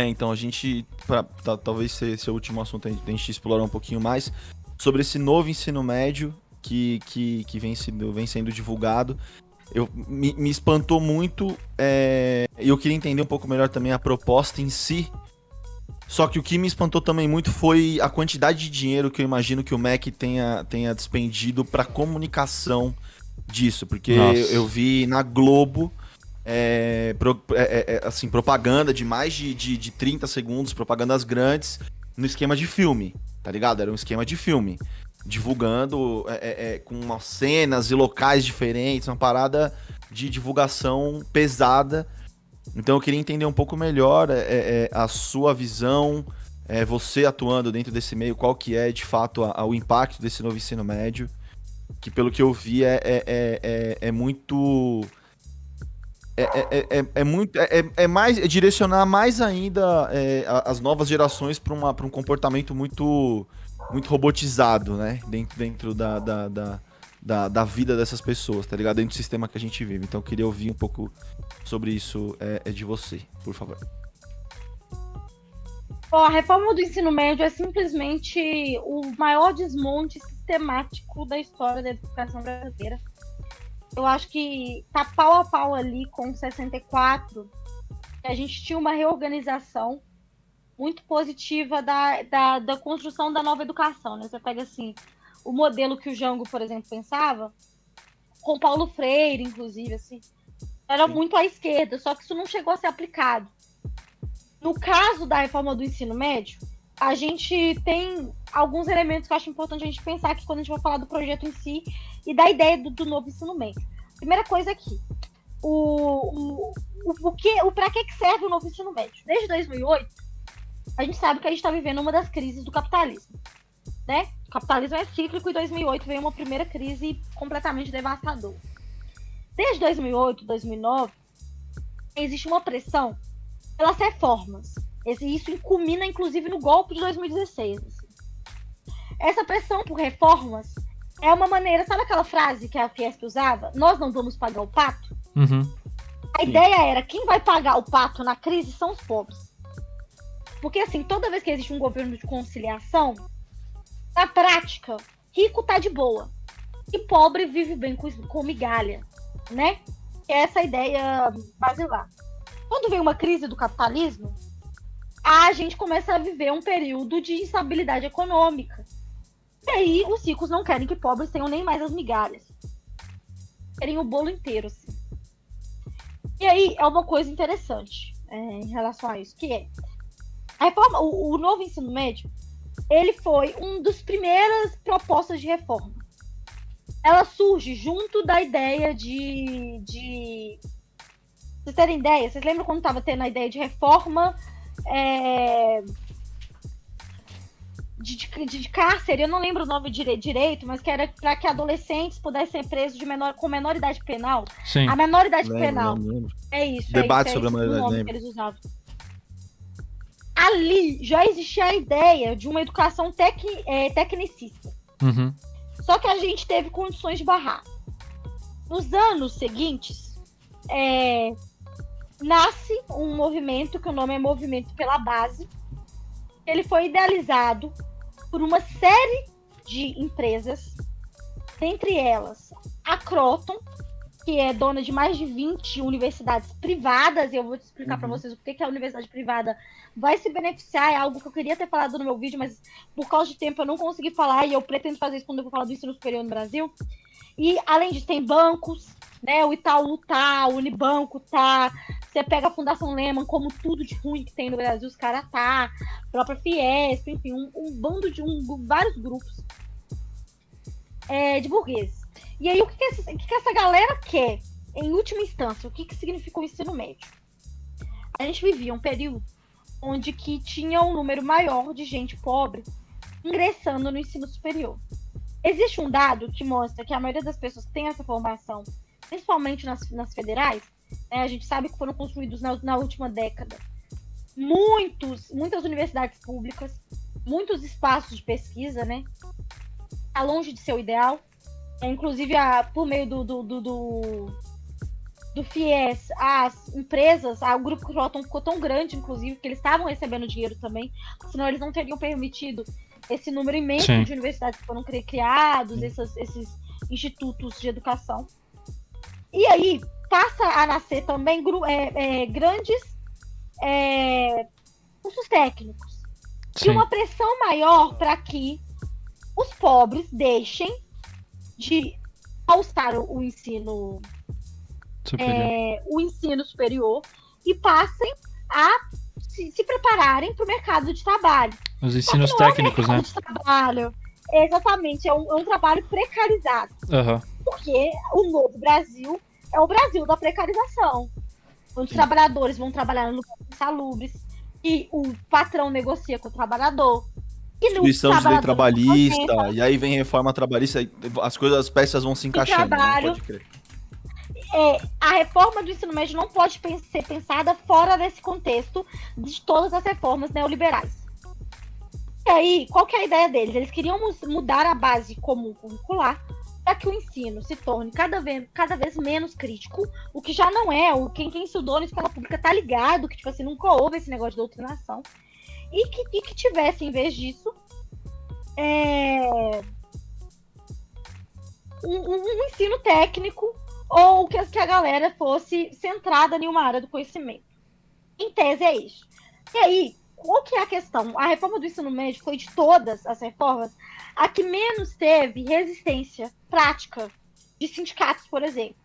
Então a gente, talvez ser esse último assunto, a gente explorar um pouquinho mais sobre esse novo ensino médio que vem sendo divulgado. Me espantou muito, e eu queria entender um pouco melhor também a proposta em si. Só que o que me espantou também muito foi a quantidade de dinheiro que eu imagino que o MEC tenha despendido para comunicação disso. Porque eu Nossa. vi na Globo assim, propaganda de mais de 30 segundos, propagandas grandes, no esquema de filme, tá ligado? Era um esquema de filme. Divulgando com umas cenas e locais diferentes, uma parada de divulgação pesada. Então eu queria entender um pouco melhor a sua visão, você atuando dentro desse meio, qual que é de fato o impacto desse novo ensino médio, que pelo que eu vi é muito muito mais direcionar mais ainda as novas gerações para um comportamento muito robotizado, né? Dentro da vida dessas pessoas, tá ligado? Dentro do sistema que a gente vive. Então eu queria ouvir um pouco sobre isso de você, por favor. Bom, a reforma do ensino médio é simplesmente o maior desmonte sistemático da história da educação brasileira. Eu acho que tá pau a pau ali com 64, que a gente tinha uma reorganização muito positiva da construção da nova educação, né? Você pega, assim, o modelo que o Jango, por exemplo, pensava, com Paulo Freire, inclusive, assim, era Sim. muito à esquerda, só que isso não chegou a ser aplicado. No caso da reforma do ensino médio, a gente tem alguns elementos que eu acho importante a gente pensar aqui quando a gente vai falar do projeto em si e da ideia do novo ensino médio. Primeira coisa aqui, para que serve o novo ensino médio? Desde 2008, a gente sabe que a gente está vivendo uma das crises do capitalismo, né? O capitalismo é cíclico e em 2008 veio uma primeira crise completamente devastadora. Desde 2008, 2009, existe uma pressão pelas reformas. Isso culmina, inclusive, no golpe de 2016. Assim. Essa pressão por reformas é uma maneira... Sabe aquela frase que a Fiesp usava? Nós não vamos pagar o pato? Uhum. A Sim. ideia era, quem vai pagar o pato na crise são os pobres. Porque, assim, toda vez que existe um governo de conciliação, na prática, rico tá de boa. E pobre vive bem com migalha, né? É essa ideia basilar. Quando vem uma crise do capitalismo, a gente começa a viver um período de instabilidade econômica. E aí os ricos não querem que pobres tenham nem mais as migalhas. Querem o bolo inteiro, assim. E aí é uma coisa interessante em relação a isso, que é a reforma, o novo ensino médio, ele foi uma das primeiras propostas de reforma. Ela surge junto da ideia de... Vocês terem ideia? Vocês lembram quando estava tendo a ideia de reforma de cárcere? Eu não lembro o nome direito, mas que era para que adolescentes pudessem ser presos com menor idade penal. Sim. A menor idade Lembro. penal. É isso. Debate é sobre a isso, o maioridade, nome que lembro. eles usavam. Ali já existia a ideia de uma educação tecnicista. Uhum. Só que a gente teve condições de barrar. Nos anos seguintes, nasce um movimento, que o nome é Movimento pela Base. Ele foi idealizado por uma série de empresas, dentre elas a Croton, que é dona de mais de 20 universidades privadas, e eu vou te explicar para vocês o que a universidade privada vai se beneficiar. É algo que eu queria ter falado no meu vídeo, mas por causa de tempo eu não consegui falar, e eu pretendo fazer isso quando eu vou falar do ensino superior no Brasil. E, além disso, tem bancos, né? O Itaú tá, o Unibanco tá, você pega a Fundação Lehman, como tudo de ruim que tem no Brasil, os caras tá, a própria Fiesp, enfim, um bando de vários grupos de burgueses. E aí, o que essa galera quer, em última instância? O que significa o ensino médio? A gente vivia um período onde que tinha um número maior de gente pobre ingressando no ensino superior. Existe um dado que mostra que a maioria das pessoas que tem essa formação, principalmente nas federais, né, a gente sabe que foram construídos na última década muitas universidades públicas, muitos espaços de pesquisa, né? Tá longe de ser o ideal. Inclusive, por meio do do FIES às empresas, o grupo Croton ficou tão grande, inclusive, que eles estavam recebendo dinheiro também, senão eles não teriam permitido esse número imenso de universidades que foram criados, esses institutos de educação. E aí passa a nascer também grandes cursos técnicos. E uma pressão maior para que os pobres deixem de alçar o ensino superior e passem a se prepararem para o mercado de trabalho. Os ensinos técnicos, né? De trabalho. Exatamente, é um trabalho precarizado. Uhum. Porque o novo Brasil é o Brasil da precarização. Onde os trabalhadores vão trabalhar em lugares insalubres e o patrão negocia com o trabalhador. Instituição de lei trabalhista, e aí vem reforma trabalhista, as peças vão se encaixando, né? Pode crer. A reforma do ensino médio não pode ser pensada fora desse contexto de todas as reformas neoliberais. E aí, qual que é a ideia deles? Eles queriam mudar a base comum curricular para que o ensino se torne cada vez menos crítico, o que já não é. Quem estudou na escola pública tá ligado que, tipo assim, nunca houve esse negócio de doutrinação. E que tivesse, em vez disso, um ensino técnico ou que a galera fosse centrada em uma área do conhecimento. Em tese é isso. E aí, qual que é a questão? A reforma do ensino médio foi de todas as reformas a que menos teve resistência prática de sindicatos, por exemplo.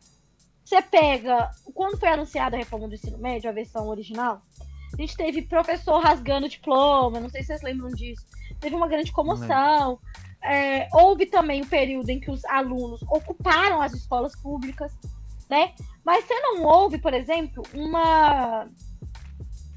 Você pega, quando foi anunciada a reforma do ensino médio, a versão original, a gente teve professor rasgando diploma, não sei se vocês lembram disso. Teve uma grande comoção. Houve também um período em que os alunos ocuparam as escolas públicas, né? Mas você não houve, por exemplo, uma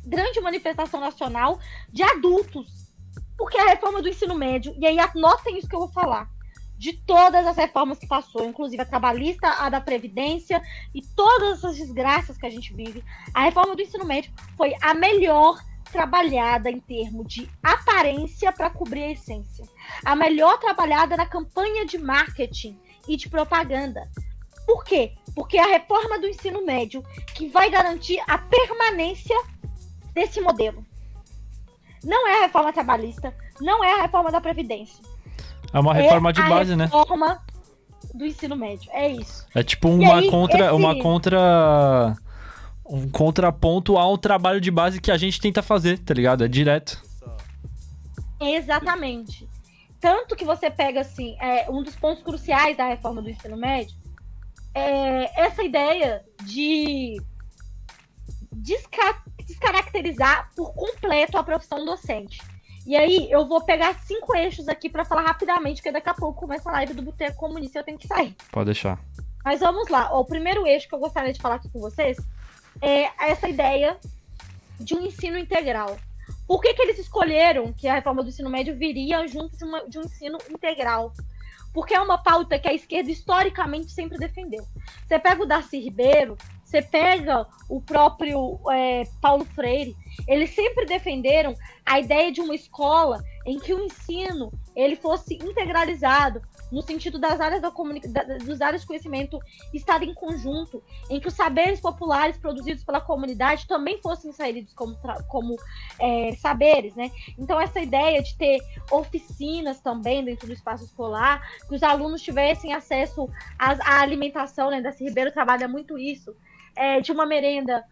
grande manifestação nacional de adultos. Porque a reforma do ensino médio, e aí anotem isso que eu vou falar, de todas as reformas que passou, inclusive a trabalhista, a da Previdência e todas essas desgraças que a gente vive, a reforma do ensino médio foi a melhor trabalhada em termos de aparência para cobrir a essência. A melhor trabalhada na campanha de marketing e de propaganda. Por quê? Porque é a reforma do ensino médio que vai garantir a permanência desse modelo. Não é a reforma trabalhista, não é a reforma da Previdência. É uma reforma de base, né? É a reforma do ensino médio, é isso. É tipo um contraponto ao trabalho de base que a gente tenta fazer, tá ligado? É direto. Exatamente. Tanto que você pega, assim, um dos pontos cruciais da reforma do ensino médio é essa ideia de descaracterizar por completo a profissão docente. E aí, eu vou pegar 5 eixos aqui para falar rapidamente, porque daqui a pouco começa a live do Boteco Comunista e eu tenho que sair. Pode deixar. Mas vamos lá. O primeiro eixo que eu gostaria de falar aqui com vocês é essa ideia de um ensino integral. Por que eles escolheram que a reforma do ensino médio viria junto de um ensino integral? Porque é uma pauta que a esquerda historicamente sempre defendeu. Você pega o Darcy Ribeiro, você pega o próprio Paulo Freire, eles sempre defenderam a ideia de uma escola em que o ensino ele fosse integralizado, no sentido das áreas dos áreas de conhecimento estarem em conjunto, em que os saberes populares produzidos pela comunidade também fossem inseridos como saberes, né? Então, essa ideia de ter oficinas também dentro do espaço escolar, que os alunos tivessem acesso à alimentação, né? Darcy Ribeiro trabalha muito isso, de uma merenda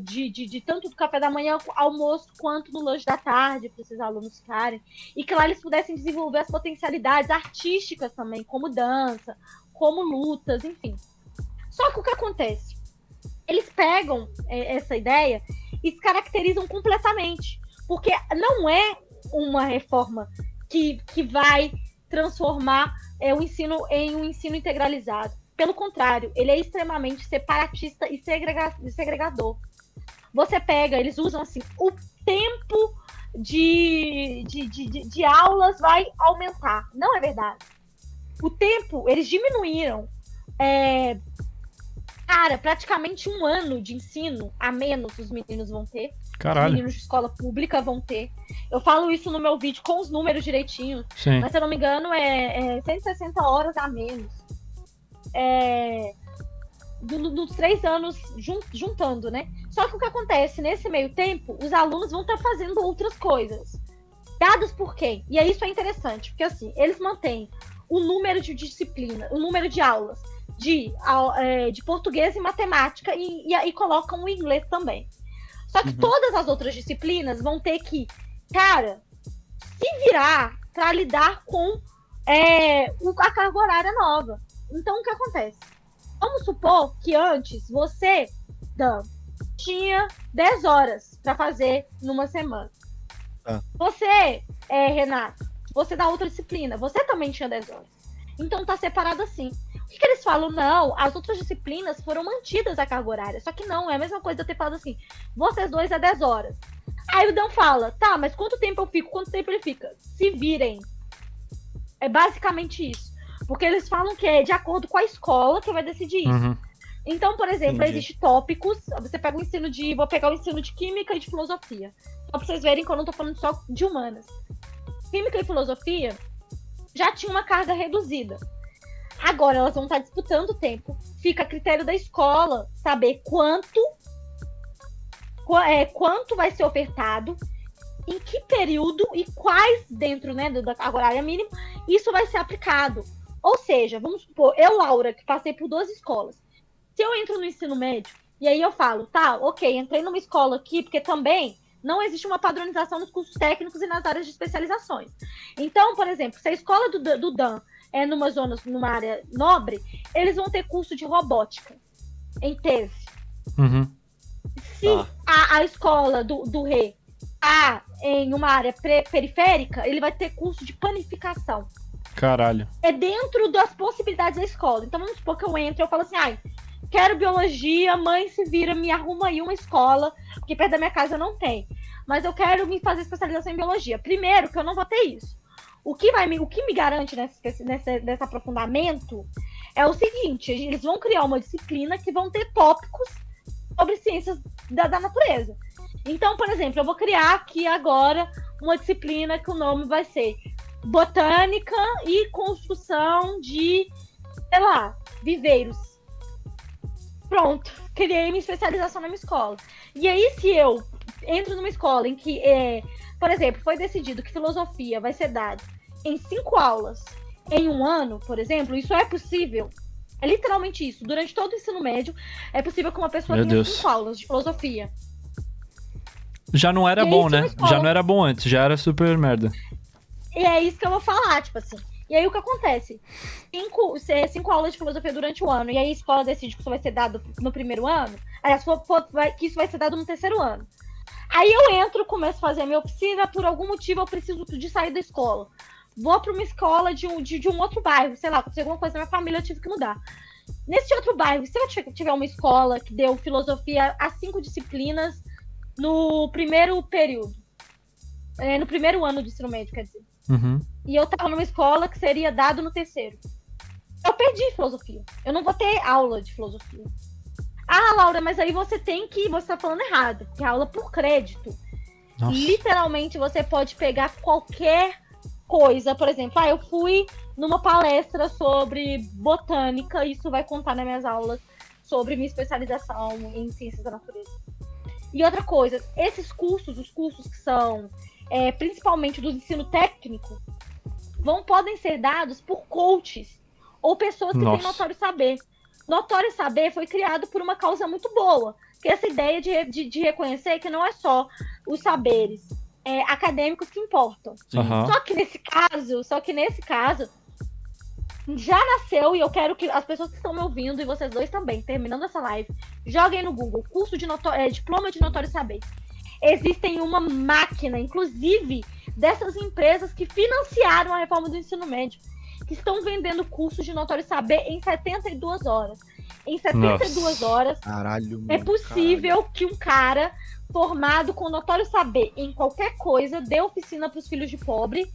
de tanto do café da manhã, almoço, quanto no lanche da tarde, para esses alunos ficarem, e que lá eles pudessem desenvolver as potencialidades artísticas também, como dança, como lutas, enfim. Só que o que acontece? Eles pegam essa ideia e se caracterizam completamente, porque não é uma reforma que vai transformar o ensino em um ensino integralizado. Pelo contrário, ele é extremamente separatista e segregador. Você pega, eles usam assim, o tempo de aulas vai aumentar. Não é verdade. O tempo, eles diminuíram. Praticamente 1 ano de ensino a menos os meninos vão ter. Caralho. Os meninos de escola pública vão ter. Eu falo isso no meu vídeo com os números direitinhos. Sim. Mas, se eu não me engano, 160 horas a menos. dos 3 anos juntando, né? Só que o que acontece nesse meio tempo, os alunos vão estar fazendo outras coisas. Dados por quem? E aí isso é interessante, porque assim, eles mantêm o número de disciplina, o número de aulas de português e matemática e colocam o inglês também. Só que todas as outras disciplinas vão ter que, cara, se virar para lidar com a carga horária nova. Então, o que acontece? Vamos supor que antes você, Dan, tinha 10 horas para fazer numa semana. Você, Renato, você da outra disciplina, você também tinha 10 horas. Então tá separado assim. O que eles falam? Não, as outras disciplinas foram mantidas a carga horária. Só que não, é a mesma coisa de eu ter falado assim, vocês dois é 10 horas. Aí o Dan fala, tá, mas quanto tempo eu fico? Quanto tempo ele fica? Se virem. É basicamente isso. Porque eles falam que é de acordo com a escola que vai decidir isso. Uhum. Então, por exemplo, existem tópicos. Você pega o ensino de... Vou pegar o ensino de Química e de Filosofia. Só pra vocês verem que eu não tô falando só de humanas. Química e Filosofia já tinha uma carga reduzida. Agora elas vão estar disputando o tempo. Fica a critério da escola saber quanto vai ser ofertado, em que período e quais dentro, né, da carga horária mínima, isso vai ser aplicado. Ou seja, vamos supor, eu, Laura, que passei por 2 escolas, se eu entro no ensino médio, e aí eu falo, tá, ok, entrei numa escola aqui, porque também não existe uma padronização nos cursos técnicos e nas áreas de especializações. Então, por exemplo, se a escola do Dan é numa área nobre, eles vão ter curso de robótica, em tese. Uhum. Se a escola do Rê está em uma área periférica, ele vai ter curso de panificação. Caralho. É dentro das possibilidades da escola. Então, vamos supor que eu entro e eu falo assim, quero biologia, mãe se vira, me arruma aí uma escola, porque perto da minha casa não tem. Mas eu quero me fazer especialização em biologia. Primeiro, que eu não vou ter isso. O que me garante nesse aprofundamento é o seguinte, eles vão criar uma disciplina que vão ter tópicos sobre ciências da natureza. Então, por exemplo, eu vou criar aqui agora uma disciplina que o nome vai ser Botânica e Construção de, sei lá, viveiros. Pronto, criei minha especialização na minha escola. E aí, se eu entro numa escola em que, por exemplo, foi decidido que filosofia vai ser dada em 5 aulas em 1 ano, por exemplo, isso é possível. É literalmente isso. Durante todo o ensino médio, é possível que uma pessoa tenha 5 aulas de filosofia. Já não era bom, né? Já não era bom antes, já era super merda. E é isso que eu vou falar, tipo assim. E aí o que acontece? 5 aulas de filosofia durante o ano, e aí a escola decide que isso vai ser dado no primeiro ano, que isso vai ser dado no 3º ano. Aí eu entro, começo a fazer a minha oficina, por algum motivo eu preciso de sair da escola. Vou para uma escola de um outro bairro, sei lá, aconteceu alguma coisa na minha família, eu tive que mudar. Nesse outro bairro, se eu tiver uma escola que deu filosofia a 5 disciplinas no primeiro período, no primeiro ano do ensino médio, quer dizer. Uhum. E eu tava numa escola que seria dado no 3º. Eu perdi filosofia. Eu não vou ter aula de filosofia. Ah, Laura, mas aí você tá falando errado, porque é aula por crédito. Nossa. Literalmente, você pode pegar qualquer coisa. Por exemplo, eu fui numa palestra sobre botânica, isso vai contar nas minhas aulas sobre minha especialização em ciências da natureza. E outra coisa, esses cursos, os cursos que são principalmente do ensino técnico, podem ser dados por coaches ou pessoas que têm notório saber. Notório saber foi criado por uma causa muito boa, que é essa ideia de reconhecer que não é só os saberes acadêmicos que importam. Uhum. Só que nesse caso já nasceu, e eu quero que as pessoas que estão me ouvindo, e vocês dois também, terminando essa live, joguem no Google, curso de diploma de notório saber. Existem uma máquina, inclusive, dessas empresas que financiaram a reforma do ensino médio, que estão vendendo cursos de notório saber em 72 horas. Em 72 horas, caralho, é possível que um cara formado com notório saber em qualquer coisa dê oficina para os filhos de pobre.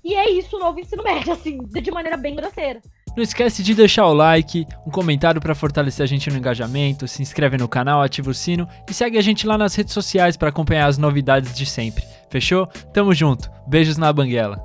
E é isso o novo ensino médio, assim, de maneira bem grosseira. Não esquece de deixar o like, um comentário pra fortalecer a gente no engajamento, se inscreve no canal, ativa o sino e segue a gente lá nas redes sociais pra acompanhar as novidades de sempre. Fechou? Tamo junto. Beijos na banguela.